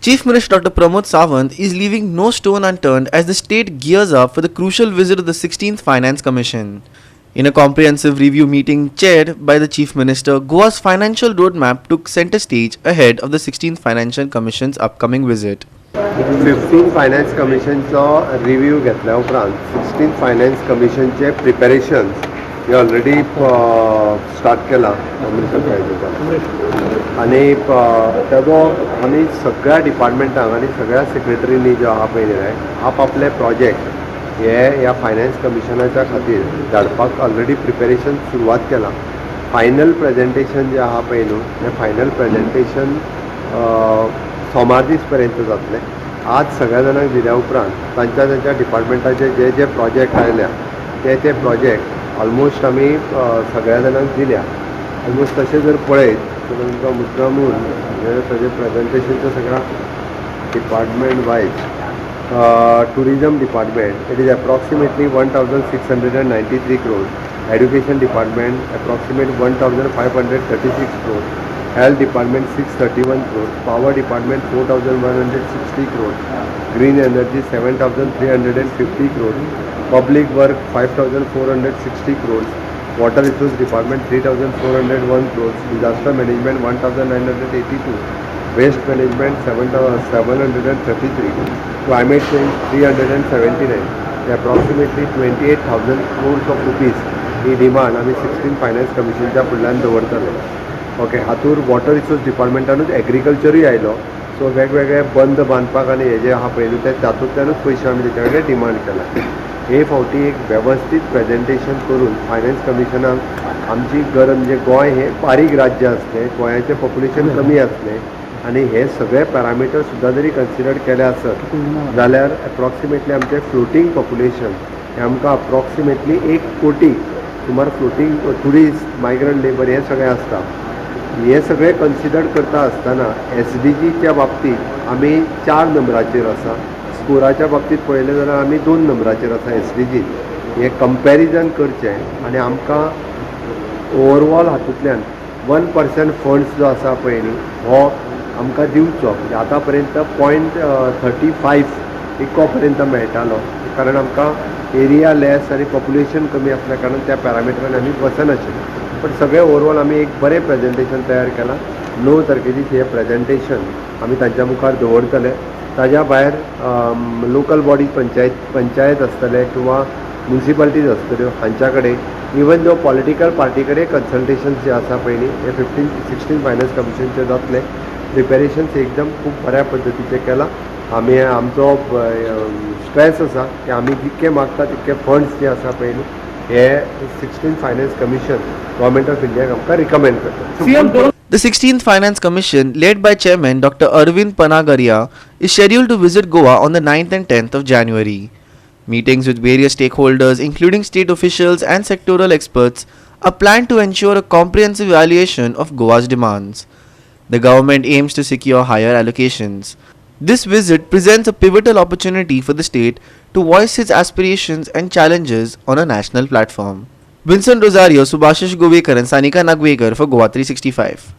Chief Minister Dr. Pramod Sawant is leaving no stone unturned as the state gears up for the crucial visit of the 16th Finance Commission. In a comprehensive review meeting chaired by the Chief Minister, Goa's financial roadmap took center stage ahead of the 16th Financial Commission's upcoming visit. 15th finance कमिशनचो review घेतल्या उपरांत 16th finance कमिशनचे preparations हे already start केला minister प्रायवेटान आनी तेजो आमी सगळ्या डिपार्टमेंटांक आनी सगळ्या सेक्रेटरीनी जो आहा पळय न्हय आपआपले प्रोजेक्ट हे ह्या फायनान्स कमिशनाच्या खातीर धाडपाक ऑलरेडी प्रिपेरेशन सुरवात केला. फायनल प्रेजेंटेशन जे आहा पळय न्हू हें फायनल प्रेजेंटेशन सोमार दीस पर्यंत जातले. आज सगळ्या जाणांक दिल्या उपरांत तांच्या डिपार्टमेंटाचे जे जे प्रोजेक्ट आयल्या ते प्रोजेक्ट ऑलमोस्ट आमी सगळ्या जाणांक दिल्या. ऑलमोस्ट तशें जर पळयत तर तुमकां मुद्दामून ताजें प्रेजेंटेशनचो सगळ्या department wise tourism department it is approximately 1693 crores, education department approximate 1536 crores, health department 631 crores, power department 4160 crores, green energy 7350 crores, public work 5460 crores, water resource department 3401 crores, disaster management 1982, waste management 733, climate change 379, approximately 28,000 crores of rupees he demand आमी 16th finance कमिशनच्या फुडल्यान दवरतले. Okay, हातूर water resource डिपार्टमेंटानूच एग्रीकल्चरूय आयलो. So वेगवेगळे बंद बांदपाक आनी हे जे आहा पळय न्हू ते तातूंतल्यानूच पयशे आमी तेच्या कडेन डिमांड केला. हे फावटी एक वेवस्थीत प्रेजेंटेशन करून फायनान्स कमिशनाक आमची गरज म्हणजे गोंय हे बारीक राज्य आसलें, गोंयाचें पॉप्युलेशन कमी आसलें आनी हे सगळे पॅरामिटर सुद्दां जरी कन्सिडर केले आसत जाल्यार एप्रॉक्सिमेटली आमचें फ्लोटींग पॉप्युलेशन हें आमकां अप्रॉक्सिमेटली 1 कोटी सुमार फ्लोटींग ट्युरिस्ट मायग्रंट लेबर हे सगळें आसता. हे सगळें कन्सिडर करता आसतना SDGच्या बाबतींत आमी 4 नंबराचेर आसा. स्कोराच्या बाबतींत पळयलें जाल्यार आमी 2 नंबराचेर आसा SDG. हें कंपॅरिजन करचें आनी आमकां ओवरऑल हातूंतल्यान 1% फंड्स जो आसा पळय न्ही हो आमकां दिवचो. आतां पर्यंत 0.35 इको पर्यंत मेळटालो कारण आमकां एरिया लेस आनी पॉप्युलेशन कमी आसल्या कारणान त्या पॅरामिटरान आमी वचनाशिल्ले. पण सगळें ओवरऑल आमी एक बरें प्रेजेंटेशन तयार केलां. 9 तारखेची हें प्रेजेंटेशन आमी तांच्या मुखार दवरतले. ताज्या भायर लोकल बॉडी पंचायत आसतले किंवा म्युनिसिपालिटीज आसतल्यो हांच्या कडेन इवन दो पॉलिटिकल पार्टी कडेन कन्सल्टेशन्स जे आसा पळय न्ही हे 16th फायनान्स कमिशनचे जातले. प्रिपेरेशन्स एकदम खूब बऱ्या पद्दतीचे केला. आमी आमचो स्ट्रेस आसा की आमी जितके मागता तितके फंड्स जे आसा पळय न्ही हे 16th finance commission government of इंडियाक आमकां रिकमेंड करता. The 16th Finance Commission, led by Chairman Dr. Arvind Panagaria, is scheduled to visit Goa on the 9th and 10th of January. Meetings with various stakeholders, including state officials and sectoral experts, are planned to ensure a comprehensive evaluation of Goa's demands. The government aims to secure higher allocations. This visit presents a pivotal opportunity for the state to voice its aspirations and challenges on a national platform. Vincent Rosario, Subhashish Govekar and Sanika Nagwekar for Goa 365.